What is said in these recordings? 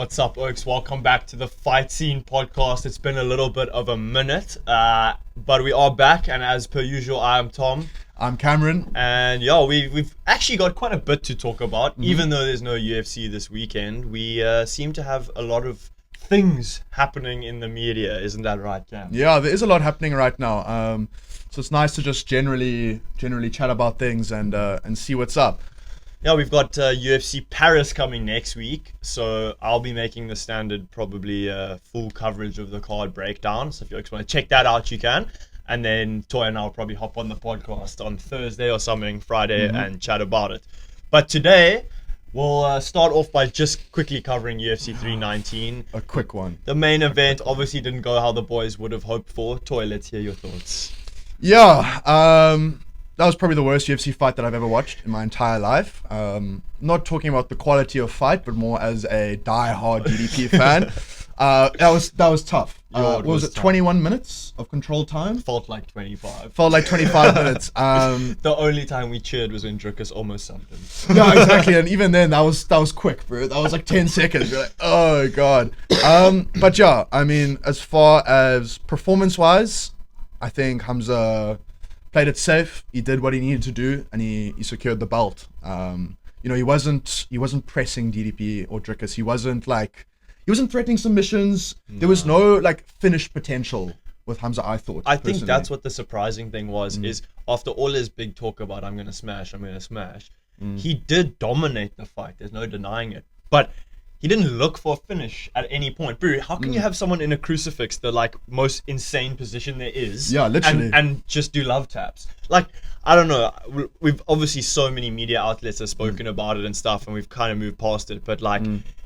What's up, Oaks? Welcome back to the Fight Scene podcast. It's been a little bit of a minute, but we are back, and as per usual, I am Tom. I'm Cameron. And we've actually got quite a bit to talk about, even though there's no UFC this weekend. We seem to have a lot of things happening in the media, isn't that right, Cam? Yeah, there is a lot happening right now. So it's nice to just generally chat about things and see what's up. Yeah, we've got UFC Paris coming next week, so I'll be making the standard probably full coverage of the card breakdown. So if you want to check that out, you can. And then Toy and I'll probably hop on the podcast on Thursday or something, Friday, and chat about it. But today, we'll start off by just quickly covering UFC 319. A quick one. The main event obviously didn't go how the boys would have hoped for. Toy, let's hear your thoughts. Yeah, that was probably the worst UFC fight that I've ever watched in my entire life. Not talking about the quality of fight, but more as a die-hard DDP fan. That was tough. What was it, 21 minutes of control time? Felt like 25. Felt like 25 minutes. The only time we cheered was when Drickus almost subbed him. Yeah, exactly. And even then, that was quick, bro. That was like 10 seconds. You're like, oh, God. But yeah, I mean, as far as performance-wise, I think Hamza played it safe. He did what he needed to do, and he secured the belt. He wasn't pressing DDP or Drickus. He wasn't threatening submissions. No. There was no finished potential with Hamza, I thought. I think that's what the surprising thing was, is after all his big talk about I'm gonna smash, he did dominate the fight. There's no denying it. But he didn't look for a finish at any point. Bro, how can you have someone in a crucifix, the most insane position there is? Yeah, literally. And just do love taps? I don't know. We've obviously so many media outlets have spoken about it and stuff, and we've kind of moved past it. But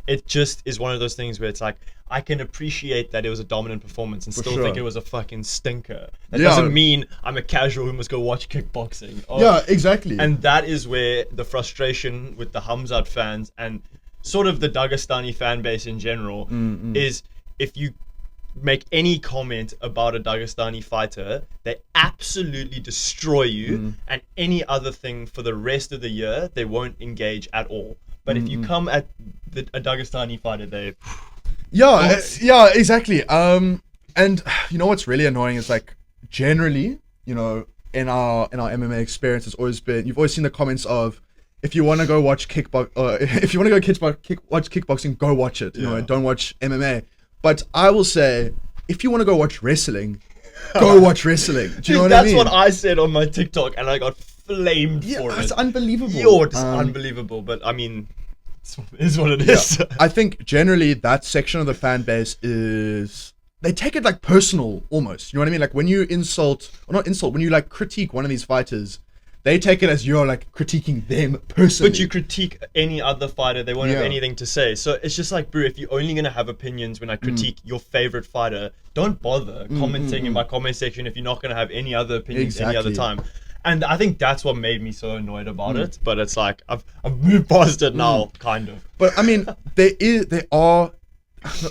it just is one of those things where it's I can appreciate that it was a dominant performance and still think it was a fucking stinker. That doesn't mean I'm a casual who must go watch kickboxing. Yeah, exactly. And that is where the frustration with the Hamzat fans and sort of the Dagestani fan base in general is, if you make any comment about a Dagestani fighter, they absolutely destroy you, and any other thing for the rest of the year, they won't engage at all. But if you come at a Dagestani fighter, they... Yeah, exactly. And you know what's really annoying is generally, in our MMA experience, it's always been, you've always seen the comments of, if you want to go watch watch kickboxing, go watch it. Don't watch MMA. But I will say, if you want to go watch wrestling, go watch wrestling. Do you know what I mean? That's what I said on my TikTok, and I got flamed for it. It's unbelievable. It's unbelievable, but I mean, it is what it is. I think generally that section of the fan base they take it personal almost. You know what I mean? When you when you critique one of these fighters, they take it as you're critiquing them personally. But you critique any other fighter, they won't have anything to say. So it's just bro, if you're only going to have opinions when I critique your favorite fighter, don't bother commenting in my comment section if you're not going to have any other opinions any other time. And I think that's what made me so annoyed about it. But it's I've moved past it now, kind of. But I mean,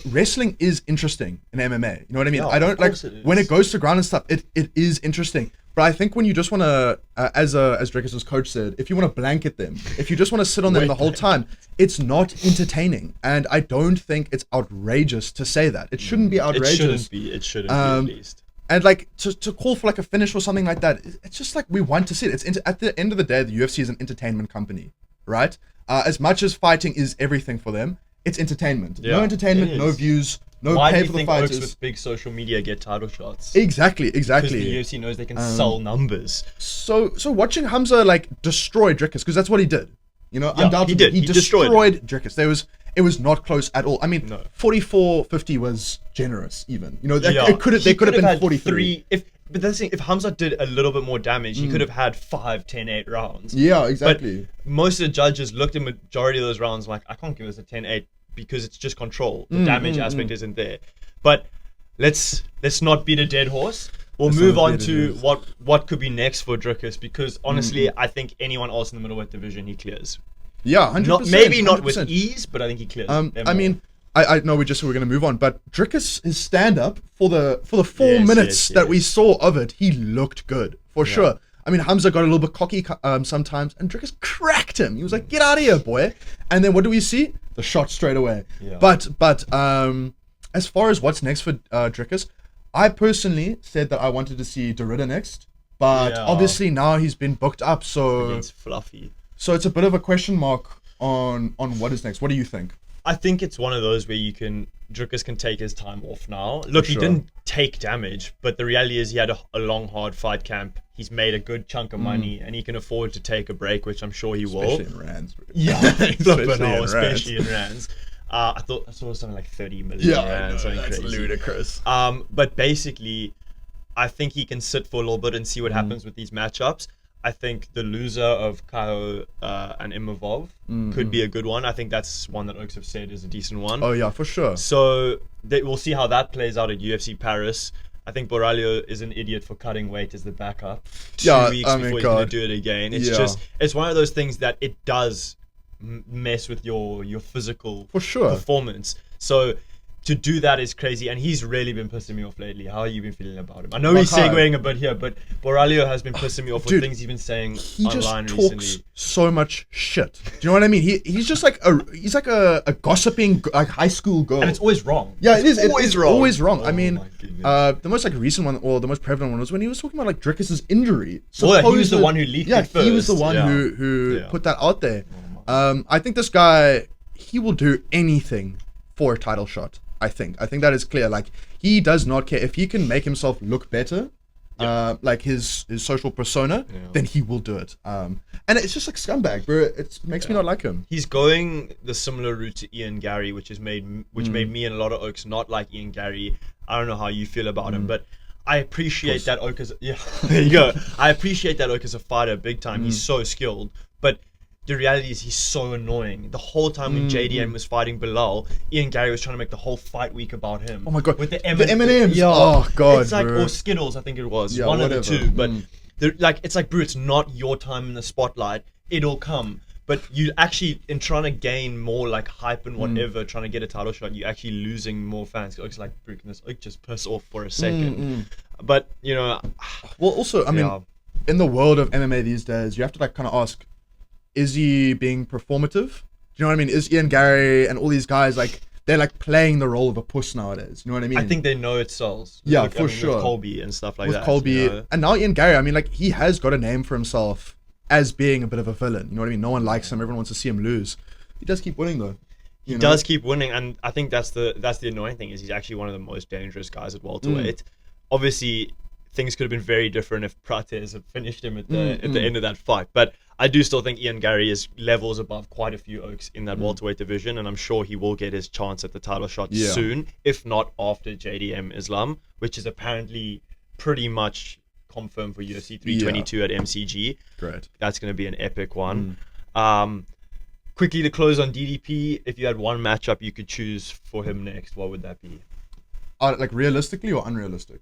wrestling is interesting in MMA. You know what I mean? Yeah, I don't when it goes to ground and stuff, it is interesting. But I think when you just want to, as Drickus' coach said, if you want to blanket them, if you just want to sit on them the whole time, it's not entertaining. And I don't think it's outrageous to say that. It shouldn't be outrageous. It shouldn't be at least. And to call for a finish or something like that, it's just we want to see it. It's at the end of the day, the UFC is an entertainment company, right? As much as fighting is everything for them, it's entertainment. Yeah, no entertainment, no views. No Why pay do you for the think fighters. Oaks with big social media get title shots? Exactly. Because the UFC knows they can sell numbers. So watching Hamza destroy Drickus, because that's what he did. Undoubtedly he destroyed Drickus. It was not close at all. I mean, 44-50 was generous even. They could have been 43. But that's the thing, if Hamza did a little bit more damage, he could have had 5, 10-8 rounds. Yeah, exactly. But most of the judges looked at majority of those rounds I can't give us a 10-8 because it's just control. The damage aspect isn't there. But let's not beat a dead horse. We'll move on to what could be next for Drickus, because honestly, I think anyone else in the middleweight division he clears. Yeah, 100%. Maybe not with ease, but I think he clears. I mean, I know we're going to move on, but Drickus, his stand up for the 4 minutes that we saw of it, he looked good for sure. I mean, Hamza got a little bit cocky sometimes, and Drickus cracked him. He was like, "Get out of here, boy!" And then what do we see? The shot straight away. Yeah. But as far as what's next for Drickus, I personally said that I wanted to see Derrida next, but obviously now he's been booked up, so Against Fluffy. So it's a bit of a question mark on what is next. What do you think? I think it's one of those where Drickus can take his time off now. Look, he didn't take damage, but the reality is he had a long, hard fight camp. He's made a good chunk of money, and he can afford to take a break, which I'm sure he will. Especially in rands. Yeah, especially in rands. I saw something like 30 million rands, something that's crazy. ludicrous. But basically, I think he can sit for a little bit and see what happens with these matchups. I think the loser of Kao and Imavov could be a good one. I think that's one that Oaks have said is a decent one. Oh, yeah, for sure. So we'll see how that plays out at UFC Paris. I think Borralho is an idiot for cutting weight as the backup. 2 weeks before he's going to do it again. It's it's one of those things that it does mess with your physical performance. So to do that is crazy, and he's really been pissing me off lately. How have you been feeling about him? I know he's segueing a bit here, but Borralho has been pissing me off with things he's been saying online recently. He just talks so much shit. Do you know what I mean? He's just like a gossiping like high school girl, and it's always wrong. Yeah, it is. It's always wrong. Oh, I mean, the most like recent one, or the most prevalent one, was when he was talking about like Drickus' injury. He was the one who leaked it first. He was the one who put that out there. I think this guy, he will do anything for a title shot. I think that is clear. Like, he does not care if he can make himself look better, like his social persona, then he will do it. And it's just like scumbag, bro. It makes me not like him. He's going the similar route to Ian Gary, which made me and a lot of Oaks not like Ian Gary. I don't know how you feel about him, but I appreciate that Oak is there you go. I appreciate that Oak is a fighter big time. He's so skilled, but the reality is he's so annoying. The whole time when JDM was fighting Bilal, Ian Gary was trying to make the whole fight week about him. Oh my god, with the M&Ms. Yeah, oh god, it's like bro. or Skittles, I think it was Yeah, one whatever. of the two. But it's like, bro, it's not your time in the spotlight. It'll come. But you actually, in trying to gain more like hype and whatever, trying to get a title shot, you're actually losing more fans. It's like, bro, can this just piss off for a second? But well, also, I mean, in the world of MMA these days, you have to like kind of ask, is he being performative? Do you know what I mean? Is Ian Gary and all these guys like, they're like playing the role of a puss nowadays? You know what I mean? I think they know it sells. Yeah, for sure. With Colby and stuff like with that. Colby, you know? and now Ian Gary. I mean, like, he has got a name for himself as being a bit of a villain. You know what I mean? No one likes him. Everyone wants to see him lose. He does keep winning though. He does keep winning, and I think that's the annoying thing is he's actually one of the most dangerous guys at welterweight. Obviously, things could have been very different if Prates had finished him at the end of that fight. But I do still think Ian Gary is levels above quite a few Oaks in that welterweight division, and I'm sure he will get his chance at the title shot soon, if not after JDM Islam, which is apparently pretty much confirmed for UFC 322 at MCG. Great. That's going to be an epic one. Quickly to close on DDP, if you had one matchup you could choose for him next, what would that be? Like realistically or unrealistic?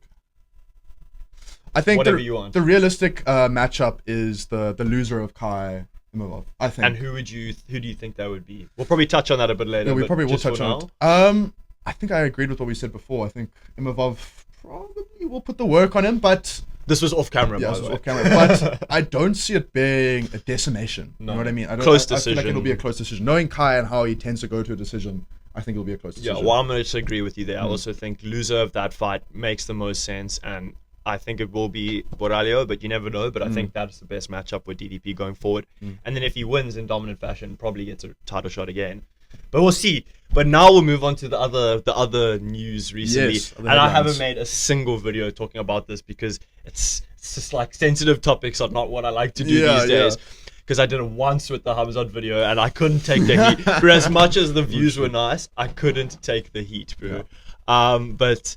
I think whatever you want. The realistic matchup is the loser of Kai Imavov, I think. And who do you think that would be? We'll probably touch on that a bit later. Yeah, we probably will touch on it. I think I agreed with what we said before. I think Imavov probably will put the work on him, but this was off camera. Yeah, by this the was way. off camera. But I don't see it being a decimation. No. You know what I mean? Close I decision. feel like it'll be a close decision. Knowing Kai and how he tends to go to a decision, I think it'll be a close decision. Yeah, well, I'm going to agree with you there. I also think loser of that fight makes the most sense, and I think it will be Borralho, but you never know. But I think that's the best matchup with DDP going forward. And then if he wins in dominant fashion, probably gets a title shot again. But we'll see. But now we'll move on to the other news recently. Yes, and I haven't made a single video talking about this because it's just like sensitive topics are not what I like to do these days. Because I did it once with the Howzit video and I couldn't take the heat. For as much as the views were nice, I couldn't take the heat, bro. But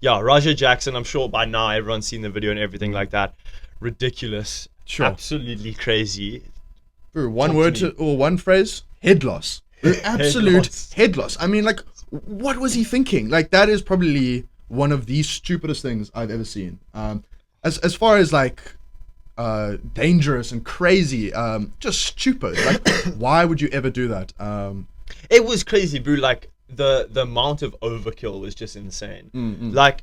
yeah, Raja Jackson, I'm sure by now everyone's seen the video and everything like that. Ridiculous. Sure. Absolutely crazy. Bro, one phrase, head loss. Absolute head loss. I mean, like, what was he thinking? Like, that is probably one of the stupidest things I've ever seen. As far as like dangerous and crazy, just stupid. Like, why would you ever do that? It was crazy, bro. Like the amount of overkill was just insane. Like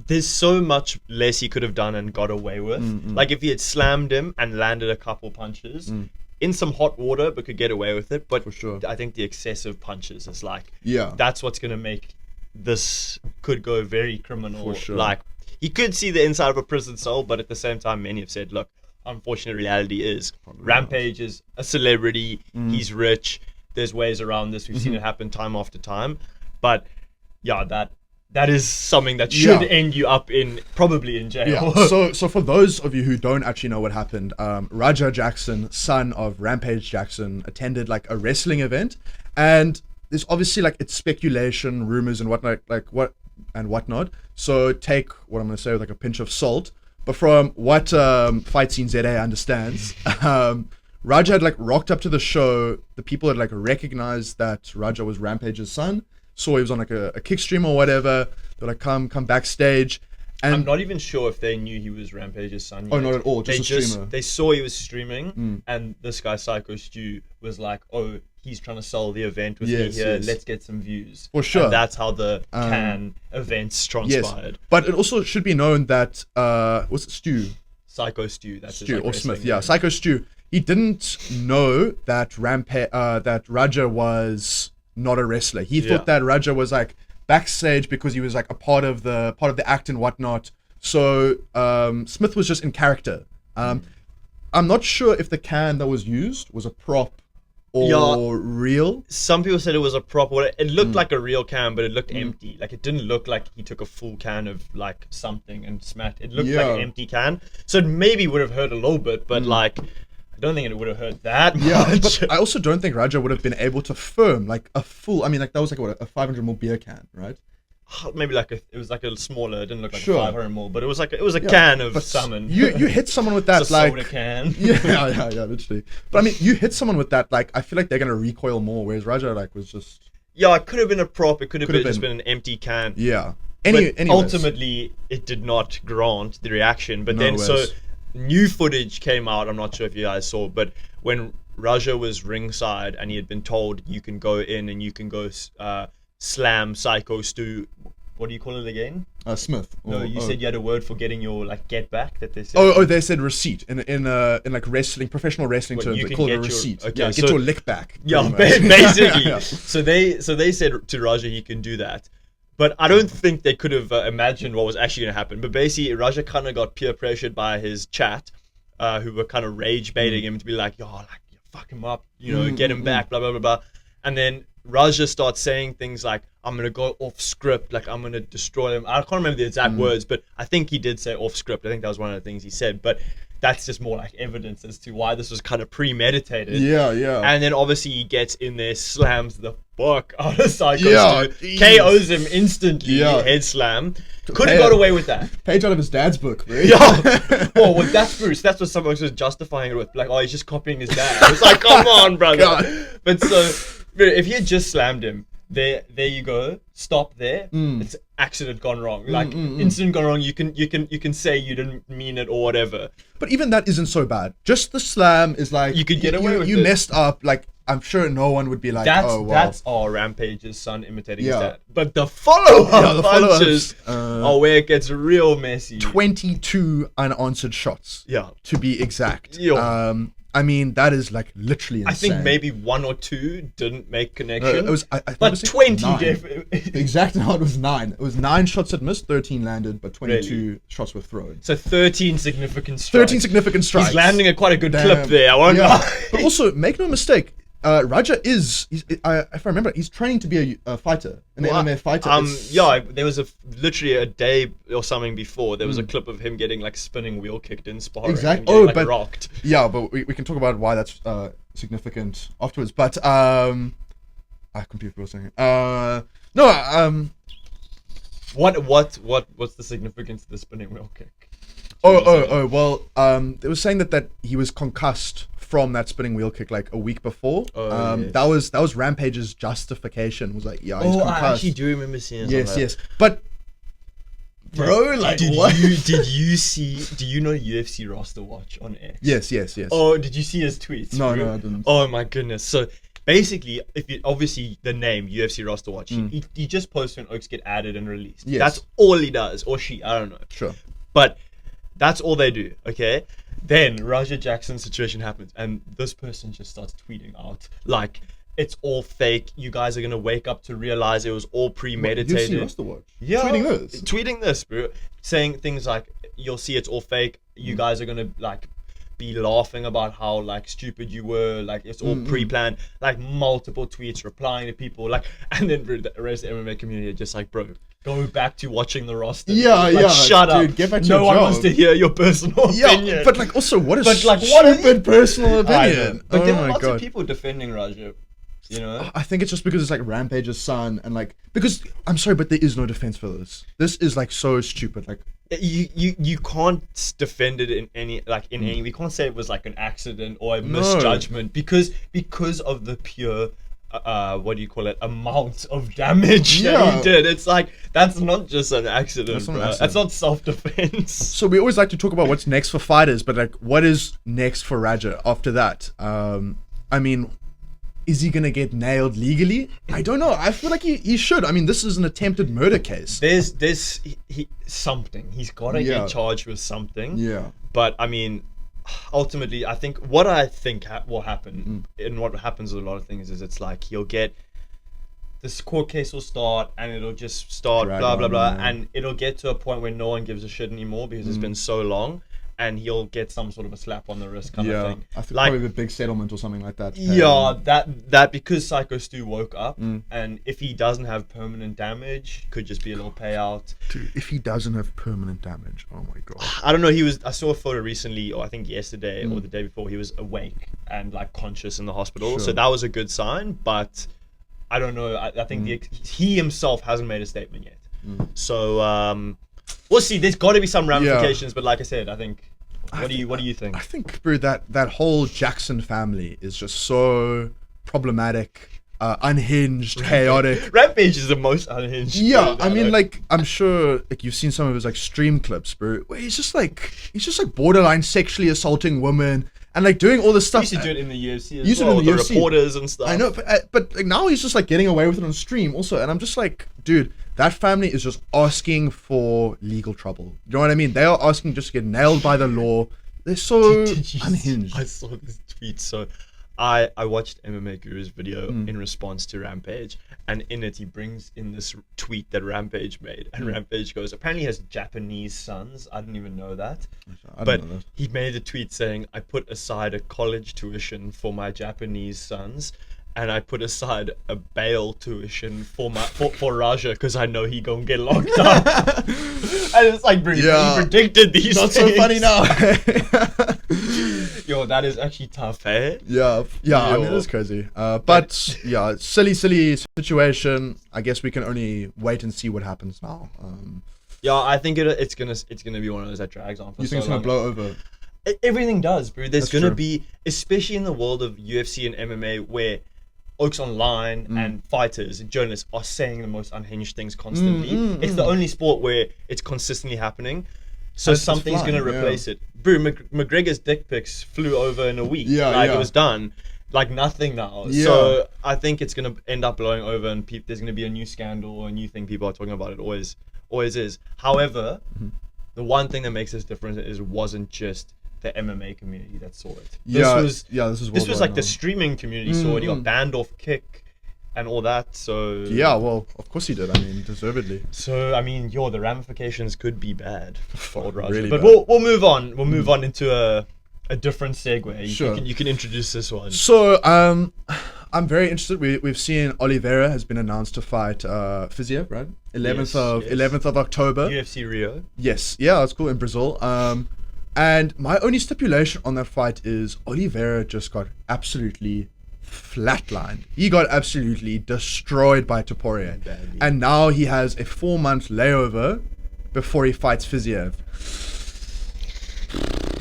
there's so much less he could have done and got away with. Like if he had slammed him and landed a couple punches in some hot water, but could get away with it. But For sure. I think the excessive punches is like, Yeah. that's what's gonna make this could go very criminal. For sure. Like he could see the inside of a prison cell, but at the same time, many have said, look, unfortunate reality is Rampage is a celebrity. He's rich. There's ways around this. We've seen it happen time after time. But yeah, that is something that should end you up probably in jail. Yeah. So for those of you who don't actually know what happened, Raja Jackson, son of Rampage Jackson, attended like a wrestling event, and there's obviously like it's speculation, rumors, and whatnot. So take what I'm gonna say with like a pinch of salt. But from what FightSceneZA understands, Raja had like rocked up to the show. The people had like recognized that Raja was Rampage's son. Saw he was on like a kick stream or whatever. They're like, come backstage. And I'm not even sure if they knew he was Rampage's son yet. Oh, not at all. Just a streamer. They saw he was streaming, and this guy Psycho Stu was like, "Oh, he's trying to sell the event with me here. Yes. Let's get some views." For sure. And that's how the Can events transpired. Yes. But it also should be known that was it Stu? Psycho Stu. That's his, Stu like, or Smith. wrestling Yeah, name. Psycho Stu. He didn't know that that Raja was not a wrestler. He thought that Raja was like backstage because he was like a part of the act and whatnot. So Smith was just in character. I'm not sure if the can that was used was a prop or real. Some people said it was a prop. Well, it looked like a real can, but it looked empty. Like it didn't look like he took a full can of like something and smacked. It looked like an empty can. So it maybe would have hurt a little bit, but like I don't think it would have hurt that much. Yeah, but I also don't think Raja would have been able to firm like a full. I mean, like that was like what, a 500ml beer can, right? Maybe like it was like a smaller. It didn't look like Sure. a 500ml, but it was a can of salmon. You hit someone with that It's a like soda can. yeah, literally. But I mean, you hit someone with that like I feel like they're gonna recoil more, whereas Raja like was just Yeah, it could have been a prop. It could have Could have just been. been an empty can. yeah. But Anyways. ultimately, it did not grant the reaction. But No then, so ways. new footage came out. I'm not sure if you guys saw, but when Raja was ringside and he had been told you can go in and you can go slam Psycho Stu. What do you call it again? Smith. No, you said you had a word for getting your like get back that they said. Oh, they said receipt in like wrestling, professional wrestling What, terms. you They can call it a get your- receipt. okay, Yeah, so- get your lick back. Yeah, pretty much. basically. Yeah. So they said to Raja he can do that, but I don't think they could have imagined what was actually going to happen. But basically, Raja kind of got peer pressured by his chat, who were kind of rage baiting him to be like, "Yo, like fuck him up, get him back, blah blah blah blah," and then Raja starts saying things like, "I'm gonna go off script, like I'm gonna destroy him." I can't remember the exact words, but I think he did say off script. I think that was one of the things he said. But that's just more like evidence as to why this was kind of premeditated. Yeah. And then obviously he gets in there, slams the fuck out of Psycho Yeah, Stu, Jesus. KOs him instantly, Yeah. head slam. Could have got away with that. Page out of his dad's book, bro. Yeah. Well, that's Bruce. That's what someone was justifying it with. Like, oh, he's just copying his dad. It's like, come on, brother. God. But so, if he had just slammed him, there you go. Stop there. It's accident gone wrong. Like incident gone wrong. You can say you didn't mean it or whatever. But even that isn't so bad. Just the slam is like You could get away with you it. messed up. Like I'm sure no one would be like, oh well. That's Rampage's son imitating his Yeah. dad. But the follow-up Yeah, the follow-ups, punches are where it gets real messy. 22 unanswered shots. Yeah. To be exact. Yeah. I mean that is like literally insane. I think maybe 1 or 2 didn't make connection. it was. I thought it but was 20 9. definitely. The exact amount was 9. It was 9 shots that missed, 13 landed, but 22 Really? shots were thrown. So 13 significant strikes. 13 significant strikes. He's landing a quite a good Damn. clip there. I won't Yeah. lie. But also, make no mistake, Raja is, if I remember, he's training to be a fighter, an MMA fighter. It's- Yeah, there was literally a day or something before, there was a clip of him getting like spinning wheel kicked in sparring. Exact- And getting, oh, like, but- rocked. Yeah, but we can talk about why that's significant afterwards. But I completely forgot something. What's the significance of the spinning wheel kick? Well, they were saying that he was concussed from that spinning wheel kick like a week before. Yes. That was Rampage's justification. Was like, yeah, he's Oh, concussed. I actually do remember seeing Yes, something. yes. But bro, like Did what? did you see? Do you know UFC roster watch on X? Yes. Oh, did you see his tweets? No, I didn't. Oh my goodness. So basically, if you obviously the name UFC roster watch, he just posts when Oaks get added and released. Yes. That's all he does, or she, I don't know. Sure. But that's all they do. Okay. Then Raja Jackson's situation happens, and this person just starts tweeting out like, it's all fake. You guys are gonna wake up to realize it was all premeditated. UFC roster watch. Yeah, Tweeting this, bro, saying things like, "You'll see, it's all fake. You guys are gonna like be laughing about how like stupid you were. Like it's all pre-planned." Like multiple tweets replying to people. Like, and then bro, the rest of the MMA community are just like, "Bro, go back to watching the roster. Shut up. Get back to no your one job. wants to hear your personal opinion." But like also, what a what stupid personal opinion. But there Oh are my lots God. of people defending Raja. You know, I think it's just because it's like Rampage's son, and like because I'm sorry, but there is no defense for this. This is like so stupid. Like you can't defend it in any any. We can't say it was like an accident or a misjudgment because of the pure what do you call it, amount of damage that he did. It's like that's not just an accident. That's not self-defense. So we always like to talk about what's next for fighters, but like what is next for Raja after that? I mean, is he gonna get nailed legally? I don't know. I feel like he should. I mean, this is an attempted murder case. There's something. He's got to get charged with something. Yeah. But I mean, ultimately, I think what will happen, and what happens with a lot of things is it's like he'll get this court case will start, and it'll just start blah blah blah, and it'll get to a point where no one gives a shit anymore because it's been so long. And he'll get some sort of a slap on the wrist kind of thing. I think like, probably a big settlement or something like that. Yeah, that because Psycho Stu woke up, and if he doesn't have permanent damage, could just be a little payout. Dude, if he doesn't have permanent damage, oh my God. I don't know. I saw a photo recently, or I think yesterday or the day before. He was awake and like conscious in the hospital, so that was a good sign. But I don't know. I think he himself hasn't made a statement yet. So we'll see. There's got to be some ramifications, but like I said, I think. What do you think? I think, bro, that whole Jackson family is just so problematic, unhinged, chaotic. Rampage is the most unhinged. Yeah, I mean, like, I'm sure, like, you've seen some of his like stream clips, bro, where he's just like borderline sexually assaulting women and like doing all this stuff. He used to do it in the UFC as well, the reporters and stuff. I know, but like, now he's just like getting away with it on stream also, and I'm just like, dude. That family is just asking for legal trouble. You know what I mean? They are asking just to get nailed by the law. They're so unhinged. I saw this tweet. So I watched MMA Guru's video in response to Rampage. And in it, he brings in this tweet that Rampage made. And Rampage goes, apparently he has Japanese sons. I didn't even know that. But he made a tweet saying, I put aside a college tuition for my Japanese sons. And I put aside a bail tuition for Raja because I know he gonna get locked up. And it's like, bro, he predicted these Not things. so funny now. Yo, that is actually tough, eh? Yeah. I mean, it's crazy. But silly situation. I guess we can only wait and see what happens now. Yeah, I think it's gonna be one of those that drags on for you think so it's gonna blow over? Everything does, bro. There's That's gonna true. be, especially in the world of UFC and MMA, where Oaks Online and fighters and journalists are saying the most unhinged things constantly. It's the only sport where it's consistently happening. So something's going to replace it. Bro, McGregor's dick pics flew over in a week. It was done. Like nothing now. Yeah. So I think it's going to end up blowing over and there's going to be a new scandal or a new thing people are talking about. It always is. However, the one thing that makes this different is it wasn't just the MMA community that saw it. This was like the streaming community saw it. He got banned off Kick and all that. So yeah, well, of course he did. I mean, deservedly. So I mean, the ramifications could be bad for old Raja. Really but bad. we'll move on. We'll move on into a different segue. Sure. You can introduce this one. So I'm very interested. We've seen Oliveira has been announced to fight Fiziev, right? 11th of October. UFC Rio. Yes, yeah, that's cool in Brazil. And my only stipulation on that fight is Oliveira just got absolutely flatlined. He got absolutely destroyed by Topuria. And now he has a 4-month layover before he fights Fiziev.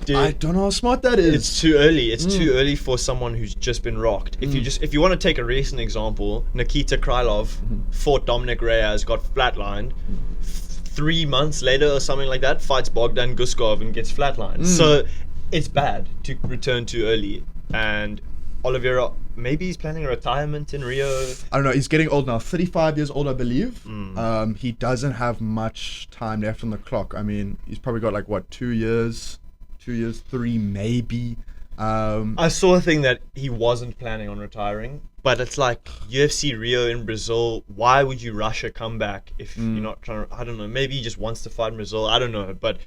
Dude, I don't know how smart that is. It's too early. It's too early for someone who's just been rocked. If you want to take a recent example, Nikita Krylov fought Dominic Reyes, got flatlined. 3 months later or something like that, fights Bogdan Guskov and gets flatlined. So it's bad to return too early. And Oliveira, maybe he's planning a retirement in Rio. I don't know. He's getting old now. 35 years old, I believe. He doesn't have much time left on the clock. I mean, he's probably got like, what, 2 years? 2 years, 3 maybe. I saw a thing that he wasn't planning on retiring, but it's like UFC Rio in Brazil. Why would you rush a comeback if you're not trying to? I don't know. Maybe he just wants to fight in Brazil. I don't know, but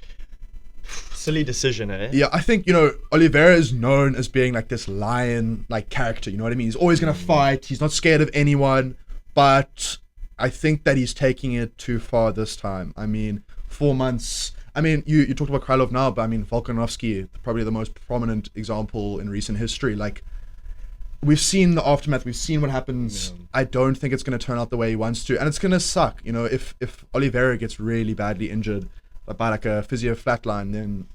silly decision, eh? Yeah, I think, Oliveira is known as being like this lion like character. You know what I mean? He's always gonna fight. He's not scared of anyone. But I think that he's taking it too far this time. I mean, 4 months. I mean, you talked about Krylov now, but I mean, Volkanovski, probably the most prominent example in recent history. Like, we've seen the aftermath. We've seen what happens. Yeah. I don't think it's going to turn out the way he wants to. And it's going to suck. If Oliveira gets really badly injured by like a Fiziev flatline, then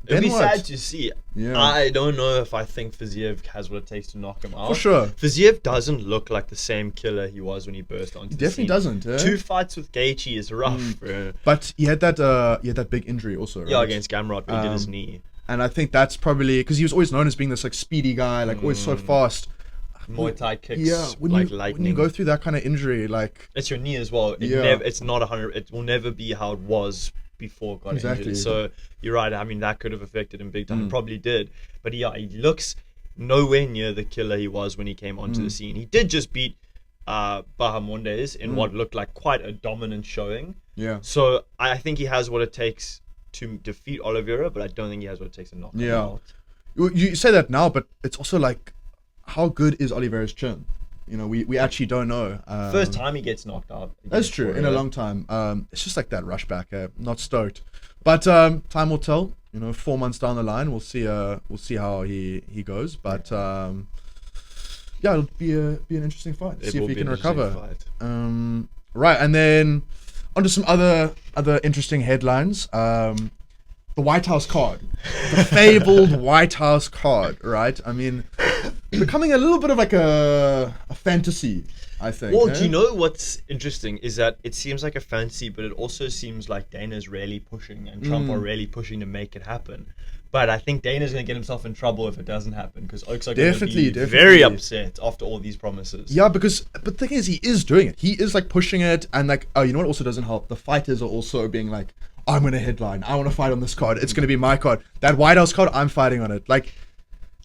it'd be what? sad to see. Yeah. I don't know if I think Fiziev has what it takes to knock him out. For sure. Fiziev doesn't look like the same killer he was when he burst onto the scene. He definitely doesn't. 2 fights with Gaethje is rough, bro. But he had that big injury also, right? Yeah, against Gamrot, where he did his knee. And I think that's probably because he was always known as being this like speedy guy, like always so fast. Muay Thai kicks, lightning. When you go through that kind of injury, like it's your knee as well. It's not 100. It will never be how it was before it got injured. So you're right. I mean, that could have affected him big time. It probably did. But he looks nowhere near the killer he was when he came onto the scene. He did just beat Bahamondes in what looked like quite a dominant showing. Yeah. So I think he has what it takes to defeat Oliveira, but I don't think he has what it takes to knock him out. You say that now, but it's also like, how good is Oliveira's chin? We actually don't know. First time he gets knocked out. That's true. In a long time. It's just like that rush back. Not stoked. But time will tell. 4 months down the line, we'll see how he goes. But it'll be an interesting fight. See if he can recover. Right, and then onto some other interesting headlines. The White House card, the fabled White House card, right? I mean, becoming a little bit of like a fantasy, I think. Well, do you know what's interesting is that it seems like a fantasy, but it also seems like Dana's really pushing and Trump are really pushing to make it happen. But I think Dana's going to get himself in trouble if it doesn't happen, because Oaks are going to be very upset after all these promises. Yeah, but the thing is, he is doing it. He is like pushing it, and like, you know what also doesn't help? The fighters are also being like, I'm going to headline. I want to fight on this card. It's going to be my card. That White House card, I'm fighting on it. Like,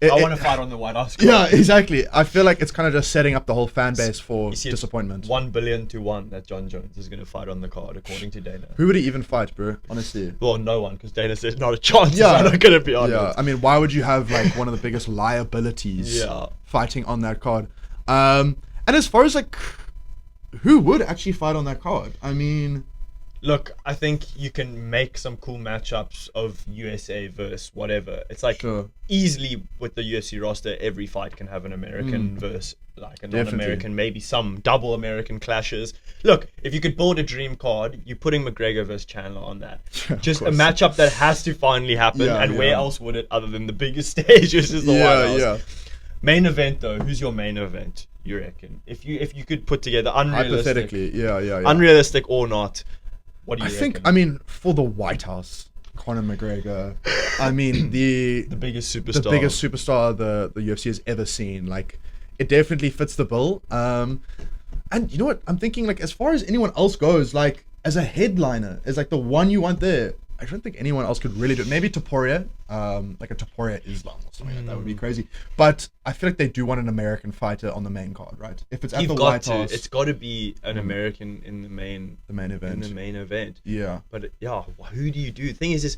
I want to fight on the White House card. Yeah, exactly. I feel like it's kind of just setting up the whole fan base for disappointment. 1 billion to 1 that John Jones is going to fight on the card, according to Dana. Who would he even fight, bro? Honestly. Well, no one, because Dana says not a chance. Yeah. I'm not going to be on it. I mean, why would you have like one of the biggest liabilities fighting on that card? And as far as like, who would actually fight on that card? I mean... Look, I think you can make some cool matchups of USA versus whatever. It's like easily with the UFC roster, every fight can have an American versus like a non-American, maybe some double American clashes. Look, if you could build a dream card, you're putting McGregor versus Chandler on that. Just a matchup that has to finally happen. Where else would it other than the biggest stage, which is the White House? Main event though, who's your main event, you reckon? If you could put together unrealistic, hypothetically, unrealistic or not, what do you reckon? I mean, for the White House, Conor McGregor, I mean, the biggest superstar the UFC has ever seen. Like, it definitely fits the bill. And you know what? I'm thinking, like, as far as anyone else goes, like, as a headliner, as like the one you want there, I don't think anyone else could really do it. Maybe Topuria, like a Topuria Islam or something like that would be crazy. But I feel like they do want an American fighter on the main card, right? If it's at the White House, it's got to be an American in the main event. Yeah. But who do you do? The thing is,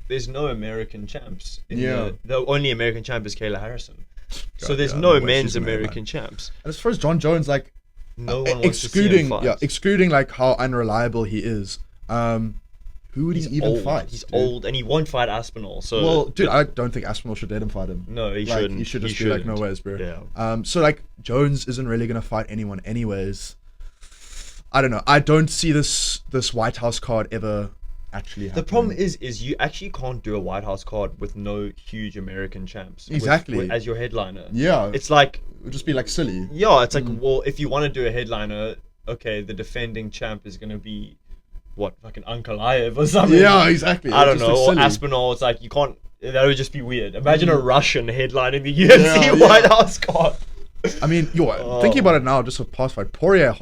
there's no American champs. The only American champ is Kayla Harrison. So there's no men's American champs. And as far as John Jones, like, no one wants to see him fight. Excluding like how unreliable he is. Who would he even fight? He's old, and he won't fight Aspinall. So, well, dude, I don't think Aspinall should let him fight him. No, he shouldn't. He should just be like, no ways, bro. Yeah. So like, Jones isn't really gonna fight anyone, anyways. I don't know. I don't see this White House card ever actually happening. The problem is you actually can't do a White House card with no huge American champs. Exactly. As your headliner. Yeah. It's like, it would just be like silly. Yeah, it's like, well, if you want to do a headliner, okay, the defending champ is gonna be. What, fucking Ankalaev or something? Yeah, exactly. I don't know. Or Aspinall. It's like, you can't That would just be weird. Imagine a Russian headline in the UFC White House card. I mean, thinking about it now, just a past fight, Poirier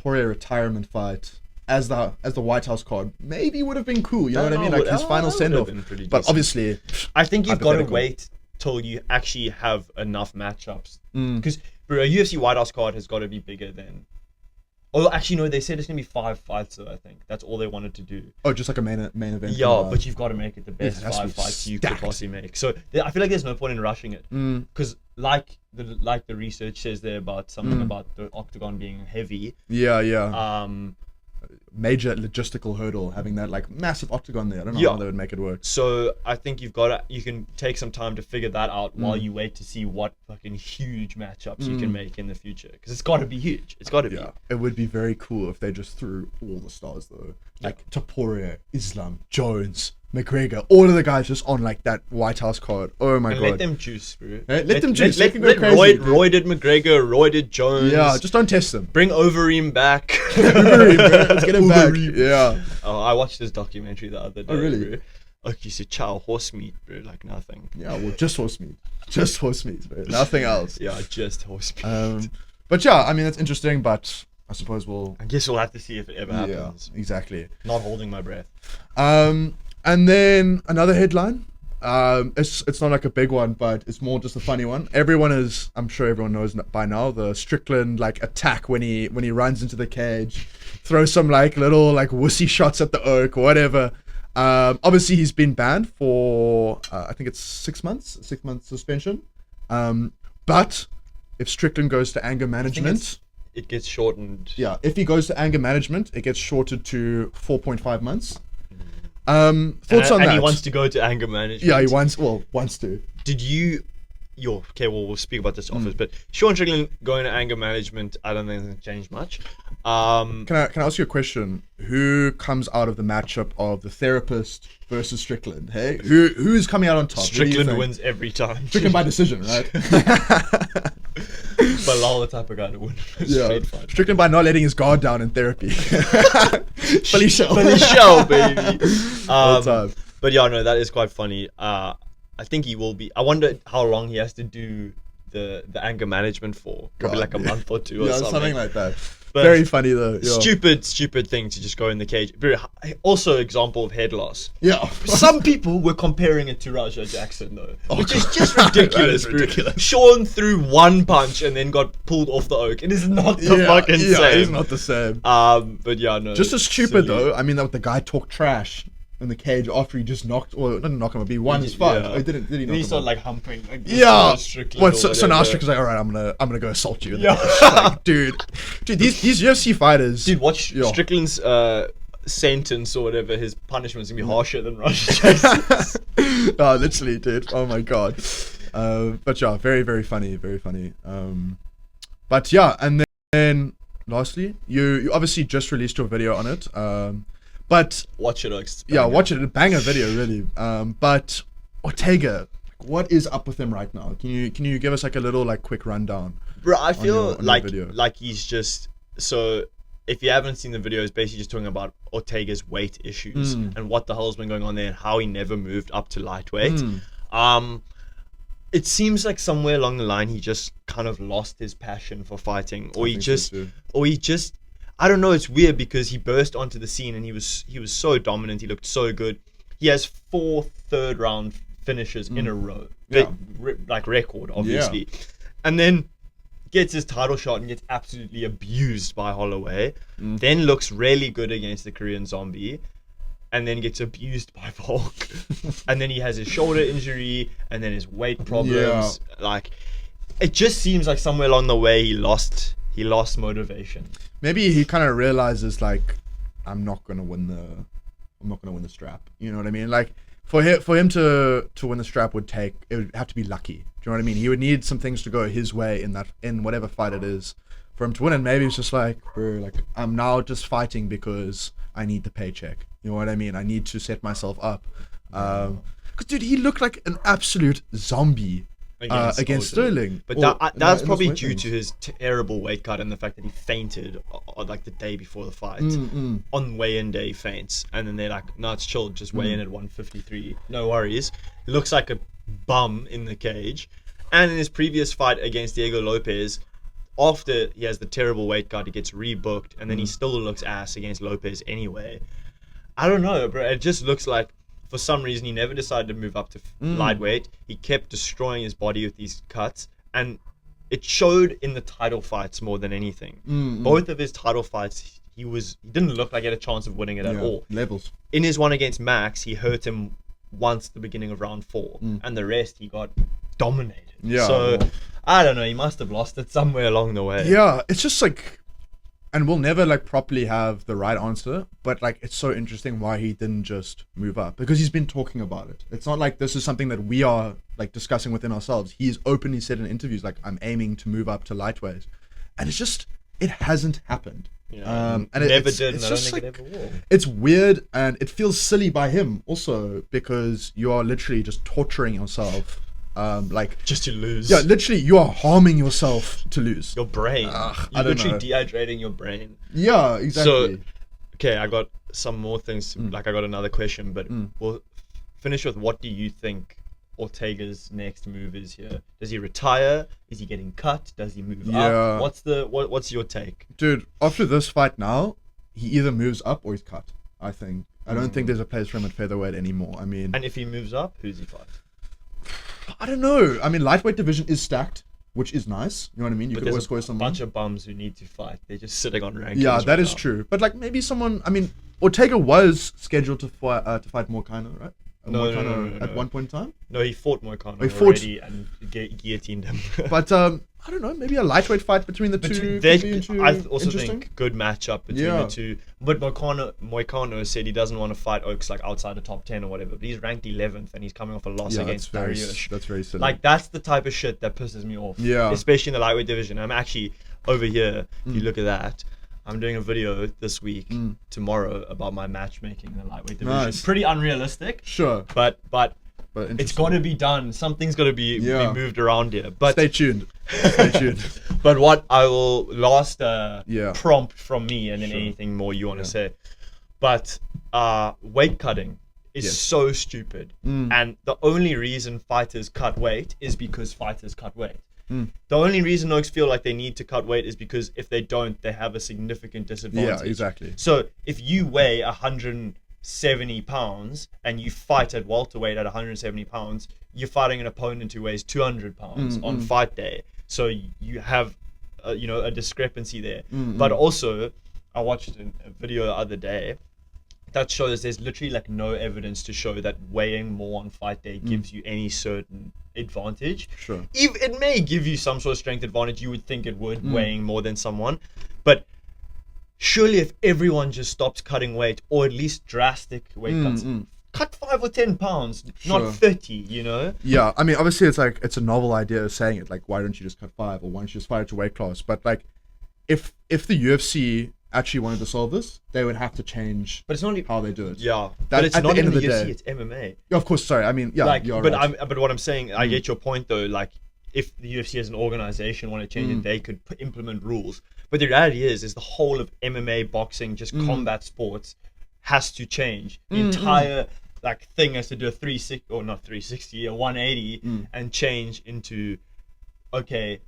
retirement fight as the White House card maybe would have been cool. You know what I mean? Like his final send off. But obviously, I think you've got to wait till you actually have enough matchups because a UFC White House card has got to be bigger than. Oh, actually, no. They said it's gonna be 5 fights, though. I think that's all they wanted to do. Oh, just like a main event. Yeah, but you've got to make it the best 5 fights you could possibly make. So I feel like there's no point in rushing it, because like the research says there about something about the octagon being heavy. Yeah. Major logistical hurdle having that like massive octagon there. I don't know how they would make it work. So I think you can take some time to figure that out while you wait to see what fucking huge matchups you can make in the future, because it's got to be huge. It's got to be. It would be very cool if they just threw all the stars though, like Topuria, Islam, Jones, McGregor, all of the guys just on like that White House card. Oh my god! Let them juice, bro. Let them juice. Let Roy did McGregor. Roy did Jones. Yeah, just don't test them. Bring Overeem back. Let's get him back. Yeah. Oh, I watched this documentary the other day. Oh really? Bro. Like you said, chow horse meat, bro. Like nothing. Yeah, well, just horse meat. Just horse meat, bro. Nothing else. Yeah, just horse meat. But yeah, I mean that's interesting. But I suppose I guess we'll have to see if it ever happens. Yeah, exactly. Not holding my breath. And then another headline. It's not like a big one, but it's more just a funny one. I'm sure everyone knows by now, the Strickland like attack when he runs into the cage, throws some like little like wussy shots at the oak, whatever. Obviously he's been banned for I think it's 6 months, 6 month suspension. But if Strickland goes to anger management, it gets shortened. Yeah, if he goes to anger management, it gets shorted to 4.5 months. Thoughts on that? And he wants to go to anger management. Yeah, he wants to. Did you? Okay, well, we'll speak about this offers, but Sean Strickland going to anger management, I don't think it's changed much. Can I ask you a question? Who comes out of the matchup of the therapist versus Strickland? Hey, who's coming out on top? Strickland wins every time. Strickland by decision, right? Bilal the type of guy to win. Strickland by not letting his guard down in therapy. Billy Shell, baby. But yeah, no, that is quite funny. I think he will be. I wonder how long he has to do the anger management for. Probably like a month or two or something like that. But very funny though. Yeah. Stupid thing to just go in the cage. Also, example of head loss. Yeah. Some people were comparing it to Raja Jackson though, which is just ridiculous. That is ridiculous. Sean threw one punch and then got pulled off the oak. It is not the fucking same. Yeah, it's not the same. But yeah, no. Just as stupid though. I mean, the guy talked trash in the cage after he just knocked, or didn't knock him, but he won his fight. Oh, did he knock him? He started like humping. Like, so now Strickland's like, all right, I'm gonna go assault you. Like, dude, these UFC fighters. Dude, watch Strickland's sentence or whatever. His punishment's gonna be harsher than Raja Jackson's. Oh, literally, dude. Oh my god. But yeah, very very funny, very funny. But yeah, and then lastly, you obviously just released your video on it. But watch it, watch it. A banger video, really. But Ortega, what is up with him right now? Can you give us like a little like quick rundown? Bro, I feel like he's just so. If you haven't seen the video, it's basically just talking about Ortega's weight issues and what the hell's been going on there and how he never moved up to lightweight. It seems like somewhere along the line he just kind of lost his passion for fighting, or he just I don't know, it's weird because he burst onto the scene and he was so dominant, he looked so good. He has 4 third round finishes in a row. Like record, obviously. Yeah. And then gets his title shot and gets absolutely abused by Holloway. Then looks really good against the Korean Zombie. And then gets abused by Volk. And then he has his shoulder injury and then his weight problems. Yeah. Like, it just seems like somewhere along the way he lost motivation. Maybe he kind of realizes like, I'm not gonna win the strap. You know what I mean? Like for him to win the strap it would have to be lucky. Do you know what I mean? He would need some things to go his way in whatever fight it is for him to win. And maybe it's just like, I'm now just fighting because I need the paycheck. You know what I mean? I need to set myself up. Because dude, he looked like an absolute zombie against Sterling. Sterling. But Or that's in those probably weight due range. to his terrible weight cut and the fact that he fainted like the day before the fight. On weigh-in day, he faints. And then they're like, no, it's chill. Just weigh in at 153. No worries. Looks like a bum in the cage. And in his previous fight against Diego Lopez, after he has the terrible weight cut, he gets rebooked. And then he still looks ass against Lopez anyway. I don't know, bro. It just looks like for some reason he never decided to move up to lightweight. He kept destroying his body with these cuts, and it showed in the title fights more than anything. Both of his title fights, he didn't look like he had a chance of winning it at all. Levels. In his one against Max, he hurt him once at the beginning of round 4, and the rest he got dominated. Yeah. So I don't know. He must have lost it somewhere along the way. Yeah, it's just like, and we'll never like properly have the right answer, but like it's so interesting why he didn't just move up, because he's been talking about it. It's not like this is something that we are like discussing within ourselves. He's openly said in interviews like, I'm aiming to move up to lightweight, and it hasn't happened. Yeah, And never it's did, and I don't just think like, it ever will. it's weird, and it feels silly by him also, because you are literally just torturing yourself, like Just to lose. yeah, literally you are harming yourself to lose. Your brain. I You're don't literally know. dehydrating your brain. Yeah, exactly. So, okay, I got some more things. Like, I got another question, but we'll finish with, what do you think Ortega's next move is here? Does he retire? Is he getting cut? Does he move Yeah. up? What's your take? Dude, after this fight now, he either moves up or he's cut, I think. I don't think there's a place for him at featherweight anymore. I mean, And if he moves up, who's he fight? I don't know. I mean, lightweight division is stacked, which is nice. You know what I mean? You But could always there's score a someone. bunch of bums who need to fight. They're just sitting on rankings. Yeah, right that is now. true. But like maybe someone, I mean, Ortega was scheduled to fight Moicano, right? No, Moicano at no. one point in time. No, he fought Moicano He fought- already and guillotined him. But I don't know, maybe a lightweight fight between the two could be I also interesting. think good matchup between Yeah. the two. But Moicano said he doesn't want to fight Oaks like outside the top 10 or whatever. But he's ranked 11th and he's coming off a loss Yeah, against Dariush. that's very silly. Like, that's the type of shit that pisses me off. Yeah. Especially in the lightweight division. I'm actually over here. If you look at that, I'm doing a video this week, tomorrow, about my matchmaking in the lightweight division. Nice. Pretty unrealistic, Sure, but but it's interesting. got to be done. Something's got to be Yeah. moved around here. But Stay tuned. Stay tuned. but what I will last Yeah. prompt from me, and then Sure. anything more you want to Yeah. say. But weight cutting is Yes. so stupid, and the only reason fighters cut weight is because fighters cut weight. The only reason Oaks feel like they need to cut weight is because if they don't, they have a significant disadvantage. Yeah, exactly. So if you weigh 170 pounds and you fight at welterweight at 170 pounds, you're fighting an opponent who weighs 200 pounds on fight day. So you have, a discrepancy there. But also, I watched a video the other day that shows there's literally like no evidence to show that weighing more on fight day gives you any certain advantage. Sure. It may give you some sort of strength advantage. You would think it would, weighing more than someone. But surely if everyone just stops cutting weight, or at least drastic weight cuts, cut 5 or 10 pounds, Sure. not 30, you know? Yeah, I mean, obviously it's a novel idea of saying it, like, why don't you just cut 5, or why don't you just fight at your weight class? But like, if the UFC actually wanted to solve this, they would have to change But it's not how they do it. Yeah, That- but it's at the not end even of the the UFC, day- it's MMA. Yeah, of course, sorry. I mean, yeah, Like, you're but right. but what I'm saying, I get your point though. Like, if the UFC as an organization want to change it, they could implement rules. But the reality is the whole of MMA, boxing, just combat sports, has to change. The entire like thing has to do a 360 or not 360, a 180, and change into, okay,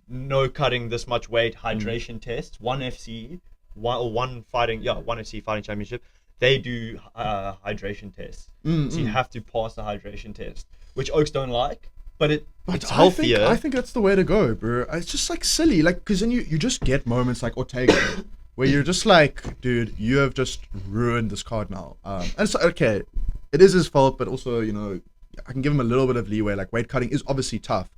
no cutting this much weight, hydration tests. One FC, one FC fighting championship. They do hydration tests, so you have to pass the hydration test, which Oaks don't like, but it's healthier. I think that's the way to go, bro. It's just like silly, like, because then you just get moments like Ortega, where you're just like, dude, you have just ruined this card now. And so, okay, it is his fault, but also, I can give him a little bit of leeway. Like, weight cutting is obviously tough,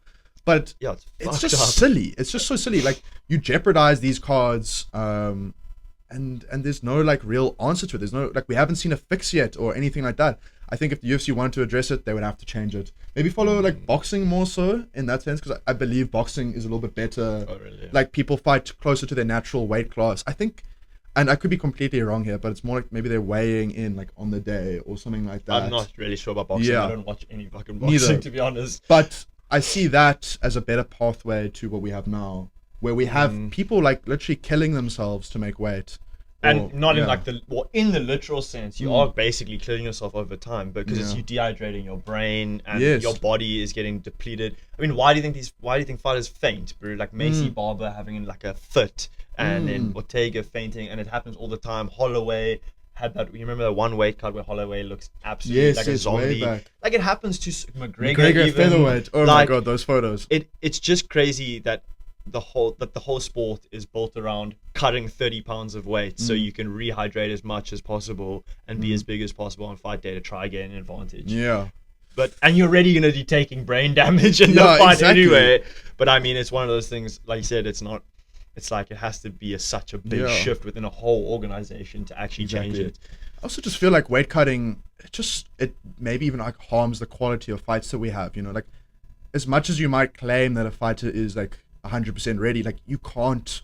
but Yeah, it's fucked just up. silly. It's just so silly. Like, you jeopardize these cards, and there's no like real answer to it. There's no, like, we haven't seen a fix yet or anything like that. I think if the UFC wanted to address it, they would have to change it. Maybe follow like boxing more so in that sense, because I believe boxing is a little bit better. Oh, really? Like, people fight closer to their natural weight class. I think, and I could be completely wrong here, but it's more like maybe they're weighing in like on the day or something like that. I'm not really sure about boxing. Yeah. I don't watch any fucking Neither. boxing, to be honest. But I see that as a better pathway to what we have now, where we have people like literally killing themselves to make weight. And not in like in the literal sense, you are basically killing yourself over time because it's you dehydrating your brain and your body is getting depleted. I mean, why do you think fighters faint, bro? Like Macy Barber having like a fit and then Ortega fainting, and it happens all the time. Holloway had that. You remember that one weight cut where Holloway looks absolutely like a zombie. Like it happens to McGregor even. Featherweight. Oh my god, those photos. It's just crazy that the whole sport is built around cutting 30 pounds of weight so you can rehydrate as much as possible and be as big as possible on fight day to try get an advantage. Yeah. And you're already going to be taking brain damage in the fight anyway. But I mean, it's one of those things, like you said, it's like it has to be such a big shift within a whole organization to actually change it. I also just feel like weight cutting, it maybe even like harms the quality of fights that we have, you know, like as much as you might claim that a fighter is like 100% ready, like you cannot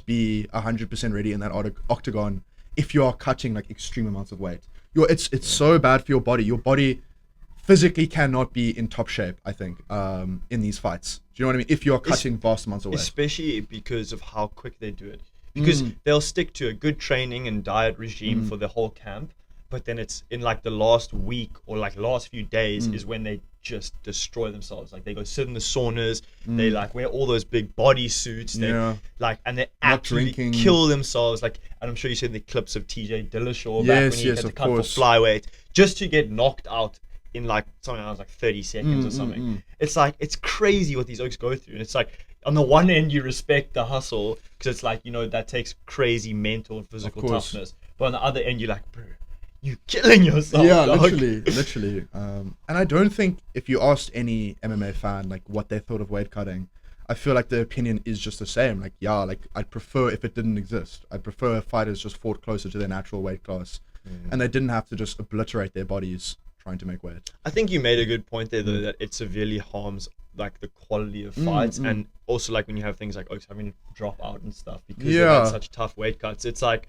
be 100% ready in that octagon if you are cutting like extreme amounts of weight. It's so bad for your body. Your body physically cannot be in top shape, I think, in these fights. Do you know what I mean? If you're cutting vast amounts of weight. Especially because of how quick they do it. Because they'll stick to a good training and diet regime for the whole camp, but then it's in like the last week or like last few days is when they just destroy themselves. Like they go sit in the saunas, they like wear all those big body suits, they and they absolutely kill themselves. Like, and I'm sure you seen the clips of TJ Dillashaw back when he had to cut for flyweight just to get knocked out in like something else like 30 seconds or something. It's like, it's crazy what these oaks go through. And it's like, on the one end you respect the hustle because it's like, you know, that takes crazy mental and physical toughness, but on the other end you're like, bro, you killing yourself. Yeah, dog. literally. And I don't think if you asked any MMA fan like what they thought of weight cutting, I feel like the opinion is just the same. Like, yeah, like I'd prefer if it didn't exist. I'd prefer if fighters just fought closer to their natural weight class and they didn't have to just obliterate their bodies trying to make weight. I think you made a good point there though, that it severely harms like the quality of fights and also like when you have things like oaks having to drop out and stuff because they had such tough weight cuts. It's like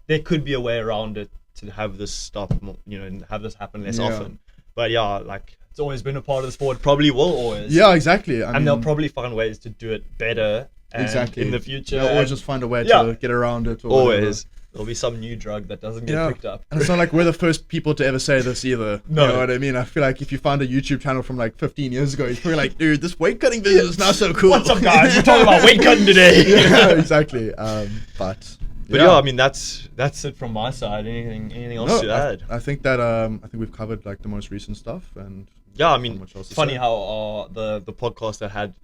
there could be a way around it to have this stop, you know, and have this happen less often. But yeah, like it's always been a part of the sport, probably will always. Yeah, exactly. I mean, they'll probably find ways to do it better in the future. They'll always just find a way to get around it. Or always. Whatever. There'll be some new drug that doesn't get picked up. And it's not like we're the first people to ever say this either. No. You know what I mean? I feel like if you find a YouTube channel from like 15 years ago, you're probably like, dude, this weight cutting video is not so cool. What's up, guys? We're talking about weight cutting today. Yeah, exactly. But yeah, I mean that's it from my side. Anything else to add? I think that I think we've covered like the most recent stuff, and yeah, I mean, it's funny how the podcast that had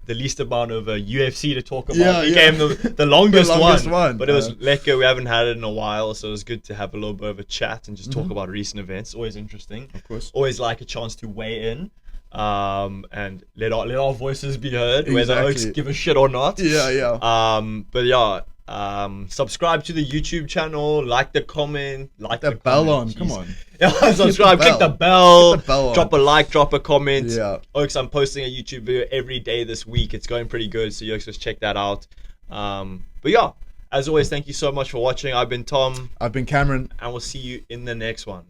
the least amount of UFC to talk about became the longest one. But it was lekker. We haven't had it in a while, so it was good to have a little bit of a chat and just talk about recent events. Always interesting. Of course. Always like a chance to weigh in. And let our voices be heard, whether oaks give a shit or not. But yeah, subscribe to the YouTube channel, like the comment, the bell on. Come on. Yeah, subscribe, click the bell, on. Drop a like, drop a comment. Yeah. Oaks, I'm posting a YouTube video every day this week. It's going pretty good, so you guys just check that out. But yeah, as always, thank you so much for watching. I've been Tom. I've been Cameron. And we'll see you in the next one.